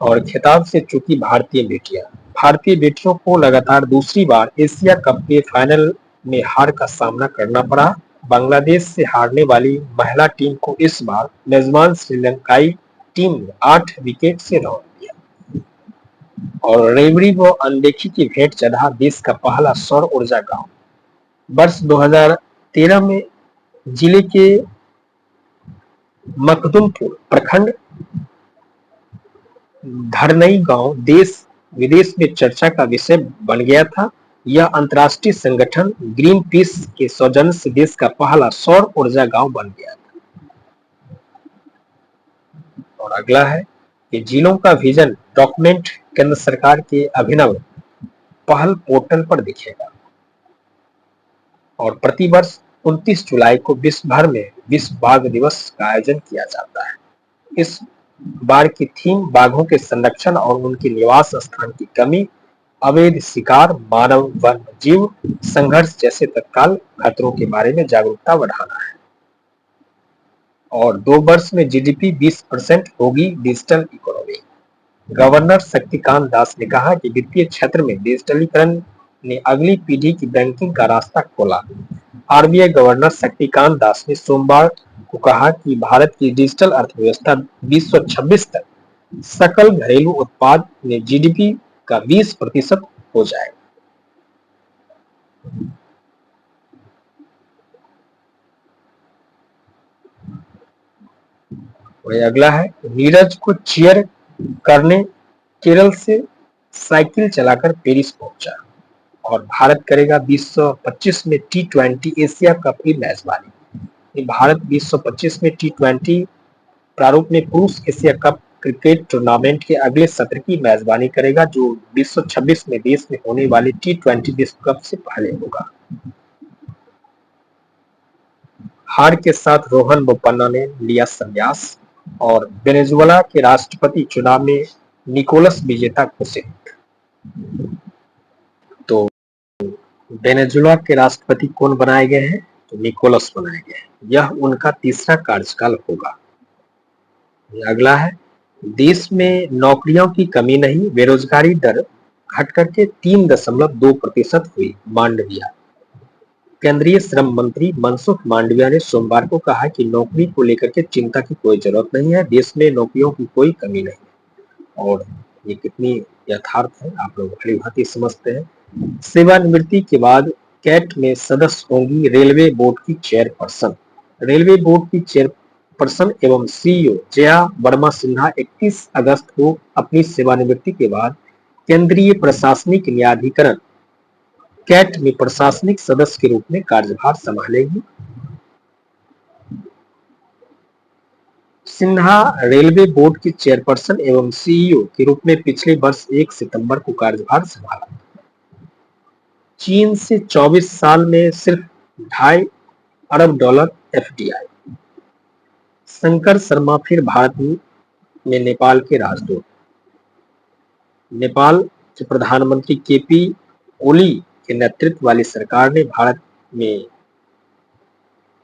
और खिताब से चूकी भारतीय बेटियों को लगातार दूसरी बार एशिया कप के फाइनल में हार का सामना करना पड़ा। बांग्लादेश से हारने वाली महिला टीम को इस बार मेजबान श्रीलंकाई टीम ने 8 विकेट से रौंद दिया। और रेवड़ी व अनदेखी की भेंट चढ़ा देश का पहला सौर ऊर्जा गांव। वर्ष 2013 में जिले के मखदुमपुर प्रखंड धरनई गांव देश विदेश में चर्चा का विषय बन गया था। यह अंतर्राष्ट्रीय संगठन ग्रीन पीस के सौजन्य से देश का पहला सौर ऊर्जा गांव बन गया था। और अगला है कि जिलों का विजन डॉक्यूमेंट केंद्र सरकार के अभिनव पहल पोर्टल पर दिखेगा। और प्रतिवर्ष 29 जुलाई को विश्व भर में विश्व बाघ दिवस का आयोजन किया जाता है। इस बार की थीम बाघों के संरक्षण और उनके निवास स्थान की कमी, अवैध शिकार, मानव वन जीव संघर्ष जैसे तत्काल खतरों के बारे में जागरूकता बढ़ाना है। और 2 वर्ष में जीडीपी 20% होगी digital economy. Governor Shaktikanta Das ने कहा कि वित्तीय क्षेत्र में डिजिटलीकरण ने अगली पीढ़ी की बैंकिंग का रास्ता खोला। आरबीआई गवर्नर शक्तिकांत दास ने सोमवार को कहा कि भारत की डिजिटल अर्थव्यवस्था 2026 तक सकल घरेलू उत्पाद में जीडीपी का 20% हो जाएगा। वही अगला है, नीरज को चीयर करने केरल से साइकिल चलाकर पेरिस पहुंचा। और भारत करेगा 2025 में T20 एशिया कप की मेजबानी। भारत 2025 में T20 प्रारूप में पुरुष एशिया कप क्रिकेट टूर्नामेंट के अगले सत्र की मेजबानी करेगा, जो 2026 में देश में होने वाले T20 विश्व कप से पहले होगा। हार के साथ रोहन बोपन्ना ने लिया संन्यास। और वेनेजुएला के राष्ट्रपति चुनाव में निकोलस विजेता घोषित। तो वेनेजुएला के राष्ट्रपति कौन बनाए गए हैं? तो निकोलस बनाए गए हैं। यह उनका तीसरा कार्यकाल होगा। अगला है, देश में नौकरियों की कमी नहीं, बेरोजगारी दर घट करके 3.2% हुई। मांडविया। केंद्रीय श्रम मंत्री मनसुख मांडविया ने सोमवार को कहा कि नौकरी को लेकर के चिंता की कोई जरूरत नहीं है, देश में नौकरियों की कोई कमी नहीं है। और ये कितनी यथार्थ है आप लोग भली भांति समझते हैं। सेवानिवृत्ति के बाद कैट में सदस्य होंगी रेलवे बोर्ड की चेयरपर्सन। रेलवे बोर्ड की चेयरपर्सन एवं सीईओ जया वर्मा सिन्हा 31 अगस्त को अपनी सेवानिवृत्ति के बाद केंद्रीय प्रशासनिक न्यायाधिकरण कैट में प्रशासनिक सदस्य के रूप में कार्यभार संभालेगी। सिन्हा रेलवे बोर्ड की चेयरपर्सन एवं सीईओ के रूप में पिछले वर्ष 1 सितंबर को कार्यभार संभाला। चीन से 24 साल में सिर्फ $2.5 अरब एफडीआई। शंकर शर्मा फिर भारत में नेपाल के राजदूत। नेपाल के प्रधानमंत्री केपी ओली के नेतृत्व वाली सरकार ने भारत में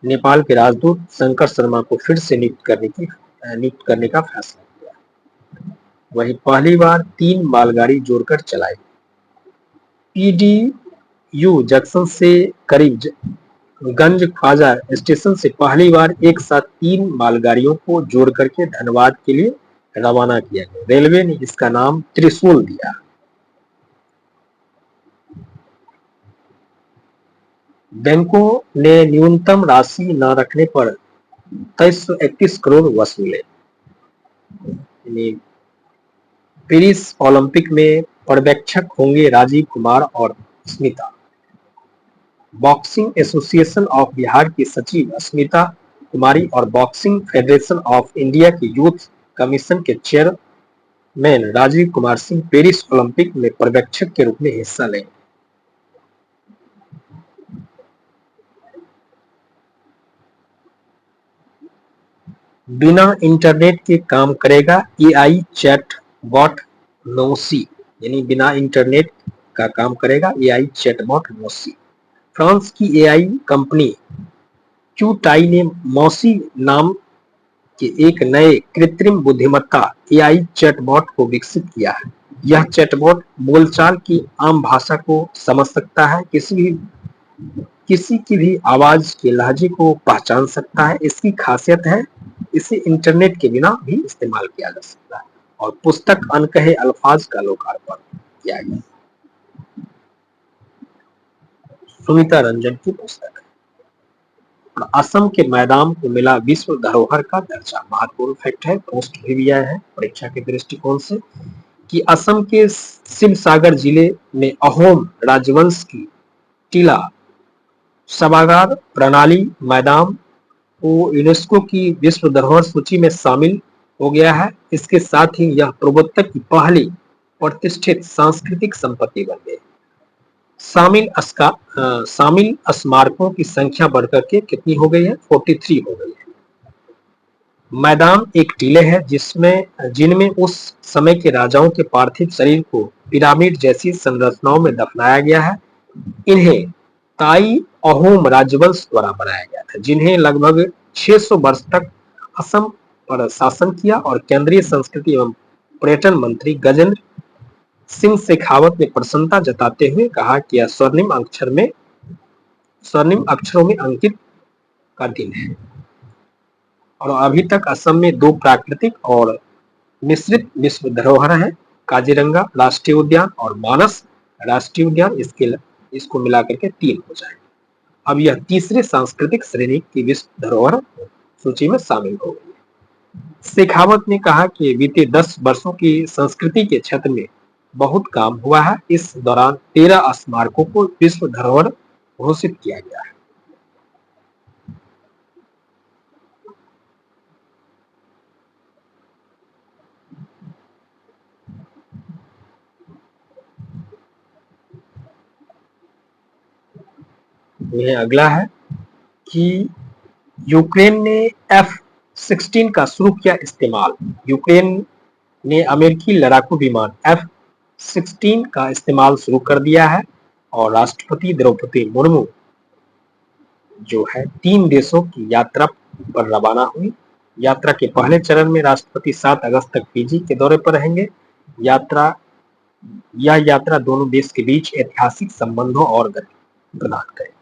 नेपाल के राजदूत शंकर शर्मा को फिर से नियुक्त करने का फैसला किया। वही पहली बार 3 मालगाड़ी जोड़कर चलाई। पीडीयू जंक्शन से करीब गंज ख्वाजा स्टेशन से पहली बार एक साथ 3 मालगाड़ियों को जोड़ करके धनबाद के लिए रवाना किया गया। रेलवे ने इसका नाम त्रिशूल दिया। बैंकों ने न्यूनतम राशि न रखने पर 2331 करोड़ वसूले। पेरिस ओलंपिक में पर्यवेक्षक होंगे राजीव कुमार और Smita. Boxing association of Bihar की सचिव स्मिता कुमारी और बॉक्सिंग फेडरेशन ऑफ इंडिया की यूथ कमीशन के chairman Rajiv Kumar Singh Paris Olympic में पर्यवेक्षक के रूप में हिस्सा लेंगे। बिना इंटरनेट के काम करेगा एआई चैटबॉट मौसी। यानी बिना इंटरनेट का काम करेगा एआई चैटबॉट मौसी। फ्रांस की एआई कंपनी क्यूटाई ने मौसी नाम के एक नए कृत्रिम बुद्धिमत्ता एआई चैटबॉट को विकसित किया है। यह चैटबॉट बोलचाल की आम भाषा को समझ सकता है, किसी की भी आवाज के लहजे को पहचान सकता है। इसकी खासियत है इसे इंटरनेट के बिना भी इस्तेमाल किया जा सकता है। और पुस्तक अनकहे अल्फाज का लोकार्पण किया गया। सुनीता रंजन की पुस्तक। और असम के मैदान को मिला विश्व धरोहर का दर्जा। महत्वपूर्ण फैक्ट है, पोस्ट भी आया है परीक्षा के दृष्टिकोण से, कि असम के शिवसागर जिले में अहोम राजवंश की टीला सभागार प्रणाली मैदान को यूनेस्को की विश्व धरोहर सूची में शामिल हो गया है। इसके साथ ही यह पूर्वोत्तर की पहली प्रतिष्ठित सांस्कृतिक संपत्ति बन गई। शामिल स्मारकों की संख्या बढ़कर के कितनी हो गई है? 43 हो गई है। मैदान एक टीले हैं जिनमें उस समय के राजाओं के पार्थिव शरीर को पिरामिड जैसी संरचनाओं में दफनाया गया है। इन्हें ताई अहोम राजवंश द्वारा बनाया गया था, जिन्हें लगभग 600 वर्ष तक असम पर शासन किया। और केंद्रीय संस्कृति एवं पर्यटन मंत्री गजेंद्र सिंह शेखावत ने प्रसन्नता जताते हुए कहा कि यह स्वर्णिम अक्षरों में अंकित का दिन है। और अभी तक असम में 2 प्राकृतिक और मिश्रित विश्व धरोहर है, काजीरंगा राष्ट्रीय उद्यान और मानस राष्ट्रीय उद्यान। इसको मिलाकर के 3 हो जाएंगे। अब यह तीसरे सांस्कृतिक श्रेणी की विश्व धरोहर सूची में शामिल हो गई है। शेखावत ने कहा कि बीते 10 वर्षों की संस्कृति के क्षेत्र में बहुत काम हुआ है। इस दौरान 13 स्मारकों को विश्व धरोहर घोषित किया गया है। यह अगला है कि यूक्रेन ने F-16 का शुरू किया इस्तेमाल। यूक्रेन ने अमेरिकी लड़ाकू विमान F-16 का इस्तेमाल शुरू कर दिया है। और राष्ट्रपति द्रौपदी मुर्मू जो है 3 देशों की यात्रा पर रवाना हुई। यात्रा के पहले चरण में राष्ट्रपति 7 अगस्त तक फिजी के दौरे पर रहेंगे। यह यात्रा दोनों देश के बीच ऐतिहासिक संबंधों और गति प्रदान करेगी।